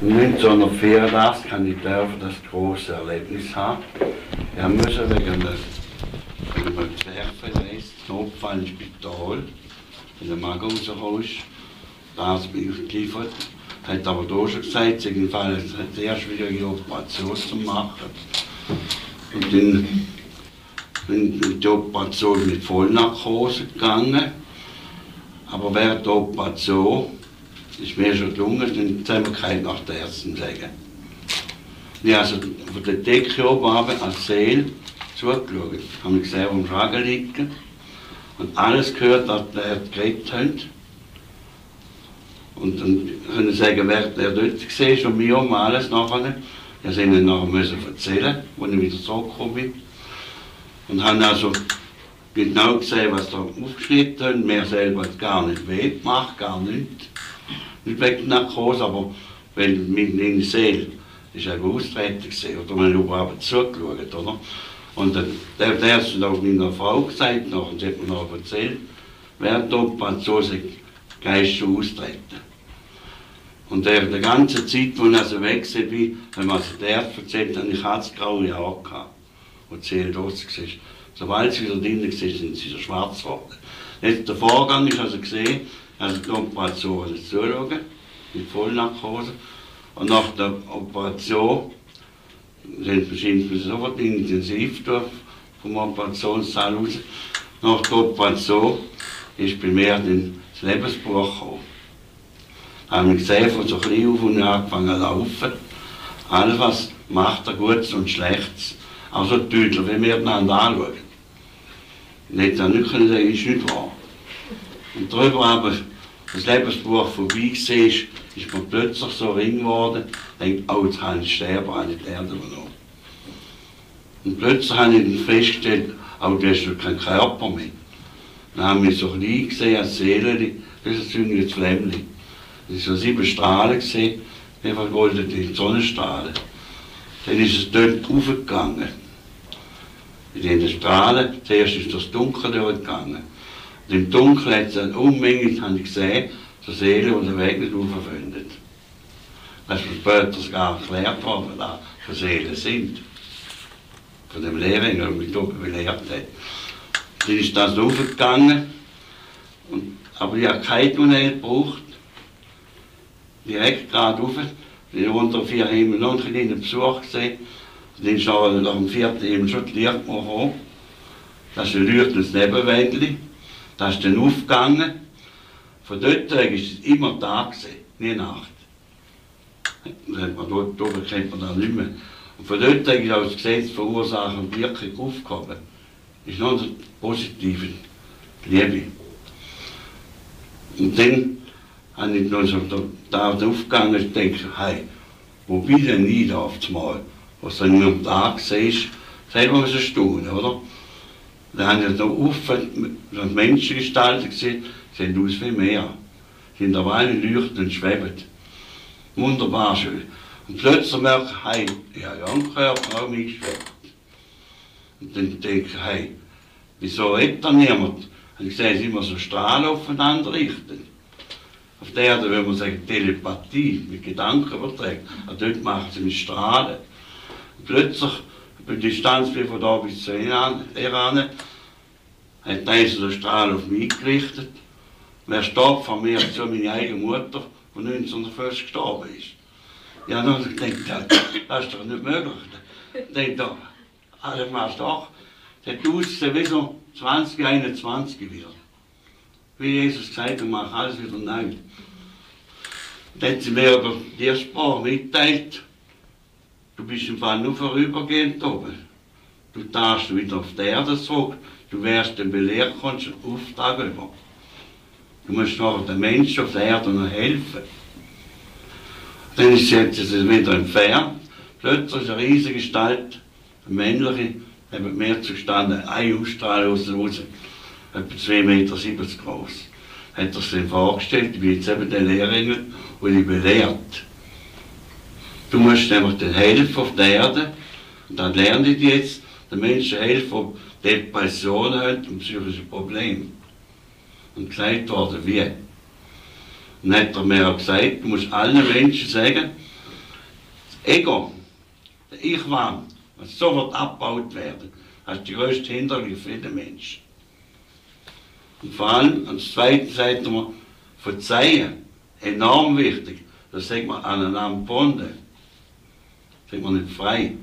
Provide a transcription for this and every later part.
1984 kann ich das große Erlebnis haben. Wir müssen wegen einem Zwerchverletzten Notfall im Spital, in der Magen rausgekommen ist. Da bin ich geliefert. Hat aber da schon gesagt, es ist eine sehr schwierige Operation zu machen. Und dann bin die Operation mit Vollnarkose gegangen. Aber während der Operation ist mir schon gelungen, die Zusammenhalt nach der Ärzten zu sagen. Ich habe also von der Decke oben als Seele zugeschaut, habe mich gesehen, am Schragen liegen und alles gehört, was er geredet hat. Und dann können sie sagen, während er dort war und mir um alles nachher, ich musste ihnen nachher erzählen, als ich wieder zurückgekommen bin. Und haben also genau gesehen, was da aufgeschnitten haben. Mir selber hat gar nicht weh gemacht, gar nichts. Nicht wegen der Narkose, aber wenn meine Seele ist eben austreten gesehen, oder man hat überhaupt zugeschaut, oder? Und der hat es auch meiner Frau gesagt, und sie hat mir noch erzählt, während der Operation ist der Geist schon austreten. Und der ganze Zeit, wo ich also weg war, wenn man also der Arzt erzählt, habe ich graue Haare gehabt, wo die Seele los war. Sobald sie wieder drin war, sind sie wieder schwarz geworden. Jetzt der Vorgang ist also gesehen, also die Operation zuschauen, mit Vollnarkose. Und nach der Operation sind wir sofort intensiv durch vom Operationssaal raus. Nach der Operation ist bei mir das Lebensbuch gekommen. Da habe ich gesehen, von so klein auf und angefangen zu laufen. Alles, was macht er Gutes und Schlechtes. Auch so deutlich, wie wir einander anschauen. Und hätte dann nicht können sagen, ist nicht wahr. Und darüber aber das Lebensbuch vorbei war, ist mir plötzlich so ring geworden, ich denke, oh, jetzt kann ich sterben, habe ich die Erde übernommen. Und plötzlich habe ich dann festgestellt, oh, du hast doch keinen Körper mehr. Dann haben wir so klein gesehen, als Seele, das ist ein züngiges Flämmchen. Es waren so 7 Strahlen gesehen, wie vergoldete Sonnenstrahlen. Dann ist es dort raufgegangen. In diesen Strahlen, zuerst ist das Dunkel durchgegangen. Und im Dunkeln hat es eine Unmenge, habe ich gesehen, so Seelen, die den Weg nicht auffindet. Das ist mir später sogar erklärt worden, was für Seelen sind. Von dem Lehrer, der mich belehrt hat. Dann ist das aufgegangen, aber ich habe kein Tunnel gebraucht. Direkt gerade rauf, ich habe unter 4 Himmel noch einen Besuch gesehen. Dann ist nach dem 4. Himmel schon die Licht gekommen. Das ist ein leuchtendes Nebenwändchen. Das ist dann aufgegangen. Von dort ist es immer Tag gewesen, nie Nacht. Dort oben kennt man das nicht mehr. Und von dort ist auch das Gesetz von Ursache und Wirkung aufgekommen. Das ist noch eine positive Liebe. Und dann habe ich noch so da aufgegangen und denke, hey, wo bin denn ich da auf einmal? Was dann nur am Tag siehst, selber muss ich staunen, oder? Dann habe ich da so Menschengestalten gesehen, sehen aus wie Meer. Sind aber alle leuchten und schweben. Wunderbar schön. Und plötzlich merke ich, hey, ich habe ja einen Körper auch mitgeschwebt. Und dann denke ich, hey, wieso redet da niemand? Und ich sehe, es immer so Strahlen aufeinander richten. Auf der Erde würde man sagen Telepathie, mit Gedanken übertragen. Aber dort machen sie mit Strahlen. Und plötzlich, über die Distanz von da bis zu Iran, hat dieser so Strahl auf mich gerichtet. Wer starb von mir zu meine eigene Mutter, die 1950 gestorben ist. Ja, dann habe ich gedacht, das ist doch nicht möglich. Ich denke, das machst du doch. Das hat ausgesehen wie so 2021 wieder. Wie Jesus gesagt hat, mach alles wieder neu. Dann hat sie mir aber die Sprache mitteilt, du bist im Fall nur vorübergehend oben. Du darfst wieder auf die Erde zurück, du wirst den belehrt, kannst einen Auftrag über. Du musst nachher den Menschen auf der Erde noch helfen. Dann ist sie wieder entfernt. Plötzlich ist eine riesige Gestalt, eine männliche, neben mir zustande, eine Ausstrahlung raus, etwa 2,70 Meter groß. Hat er sich vorgestellt, ich bin jetzt eben der Lehrerin, die ich belehrt. Du musst nämlich den helfen auf der Erde, und dann lerne ich jetzt, den Menschen helfen, die Depressionen haben und psychische Probleme. Und gesagt worden, wie. Und dann hat er mir auch gesagt, du musst allen Menschen sagen, Ego, der Ich-Wahn, was sofort abgebaut werden, das ist die größte Hinderung für jeden Menschen. Und vor allem, als Zweite sagt man, Verzeihen, enorm wichtig. Das sagt man aneinander gebunden. Das sagt man nicht frei.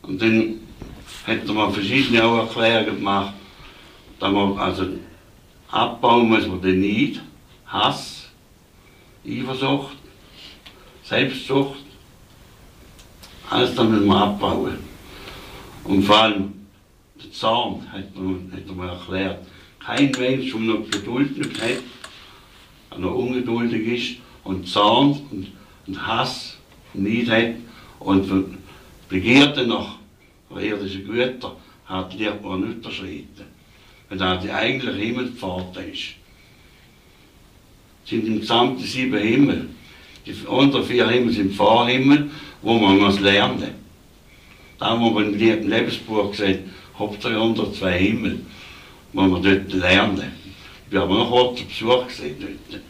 Und dann hat man verschiedene auch Erklärungen gemacht, dass man also abbauen muss man den Neid, Hass, Eifersucht, Selbstsucht, alles das müssen wir abbauen. Und vor allem der Zorn, hat man erklärt. Kein Mensch, der noch Geduld nicht hat, noch ungeduldig ist und Zorn und Hass, Neid hat und Begierde nach irdischen Gütern hat die man nicht unterschritten. Wenn da die eigentliche Himmelpforte ist. Sind im gesamten 7 Himmel. Die unteren 4 Himmel sind Vorhimmel, wo man muss lernen. Da haben wir im Lebensbuch gesagt, Hauptsache unter 2 Himmel, wo man dort lernen. Ich bin aber noch kurz zu Besuch gesehen dort.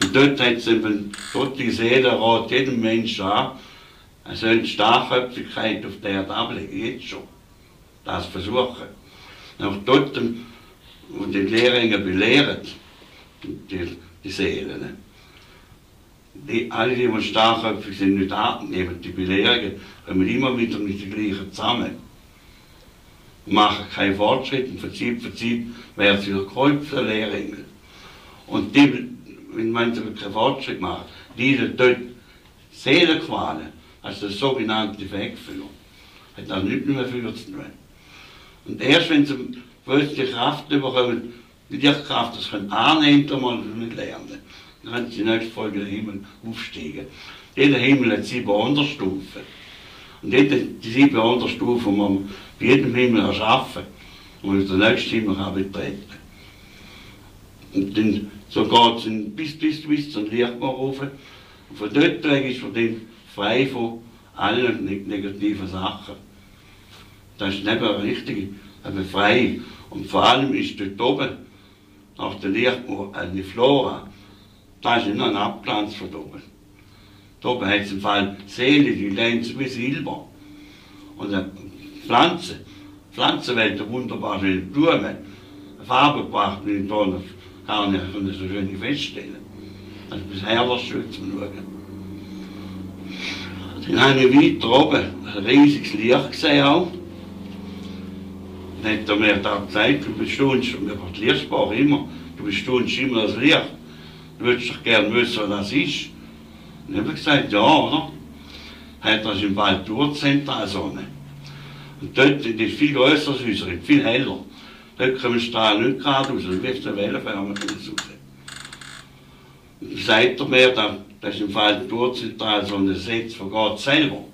Und dort hat es eben, Gott die Seele rät jedem Menschen an, er soll die Starrköpfigkeit auf der Erde ablegen, jetzt schon. Das versuchen. Auch dort, wo die Lehrlinge belehren, die Seelen. Alle, die starrköpfig sind, nicht annehmen, die Belehrungen, kommen immer wieder mit den gleichen zusammen. Und machen keinen Fortschritt und von Zeit zu Zeit werden sie wieder gekreuzt, Lehrlinge. Und die, wenn man keinen Fortschritt macht, die dort Seelenqualen, also das sogenannte Wegführen, hat das nichts mehr für zu tun. Und erst wenn sie die Kraft bekommen, die Kraft das können annehmen, dann mal nicht lernen. Dann können sie die nächste Folge den Himmel aufsteigen. Jeder Himmel hat 7 Unterstufen. Und die 7 Unterstufen muss man bei jedem Himmel erschaffen. Und der nächste Himmel kann betreten. Und dann, so geht es bis zum Lichtbar rauf. Und von dort weg ist man dann frei von allen negativen Sachen. Das ist nicht richtig, aber frei. Und vor allem ist dort oben, nach der Lichtmauer, eine Flora. Das ist nicht nur ein Abglanz von oben. Da oben hat es im Fall Seele, die glänzen wie Silber. Und eine Pflanzenwelt, eine wunderbar schöne Blumen, eine Farbe gebracht, wie ich da kann ich so schön feststellen. Das ist bis herrlich schön zu schauen. Dann habe ich weiter oben ein riesiges Licht gesehen auch. Dann hat er mir da gesagt, du bestaunst, und mir macht Lichtspar immer, du bestaunst immer das Licht. Du würdest doch gerne wissen, was das ist. Und dann habe ich gesagt, ja, oder? Hat das im Wald die Urzentralsonne. Und dort ist viel grösser als unsere, viel heller. Dort kommen Strahlen nicht gerade raus, dann wirft der Wellenfärme raus. Und dann sagt er mir, das ist im Fall die Urzentralsonne, das Setz von Gott selber.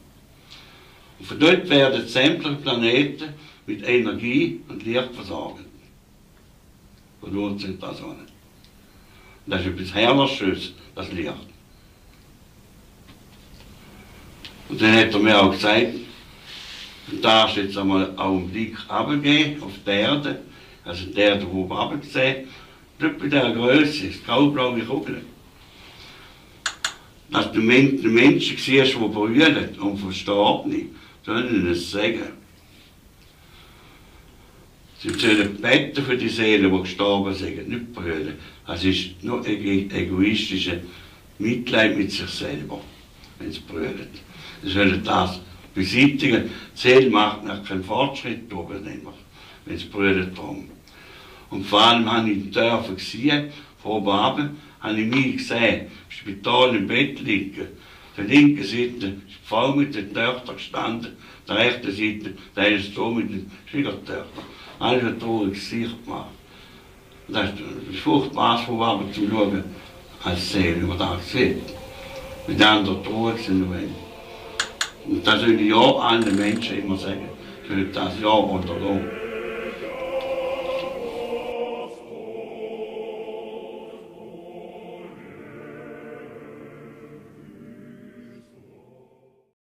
Und von dort werden sämtliche Planeten mit Energie und Licht versorgt. Von der Urzentralsonne. Und das ist etwas Herrliches, das Licht. Und dann hat er mir auch gesagt, du darfst jetzt einmal auch einen Blick runtergehen auf die Erde, also die Erde oben runtergesehen, dort bei dieser Größe, das graublaue Kugel. Dass du Menschen siehst, die brüllen und Verstorbene, sollen es sagen. Sie sollen beten für die Seelen, die gestorben sind, nicht brüllen. Das ist nur egoistisches Mitleid mit sich selber, wenn sie brüllen. Sie sollen das beseitigen. Die Seele macht noch keinen Fortschritt oben, wenn sie brüllen drum. Und vor allem habe ich dürfen sehen, von oben runter, habe ich mich gesehen, im Spital im Bett liegen. Auf der linken Seite ist die Frau mit den Töchtern gestanden, auf der rechten Seite der ist so mit den Schwiegertöchtern. Alles ein trauriges Gesicht gemacht. Das ist furchtbar von oben zu schauen, als Seele, die man da sieht. Mit anderen traurig sind. Und das will ich ja allen Menschen immer sagen, ich will das ja unterlassen.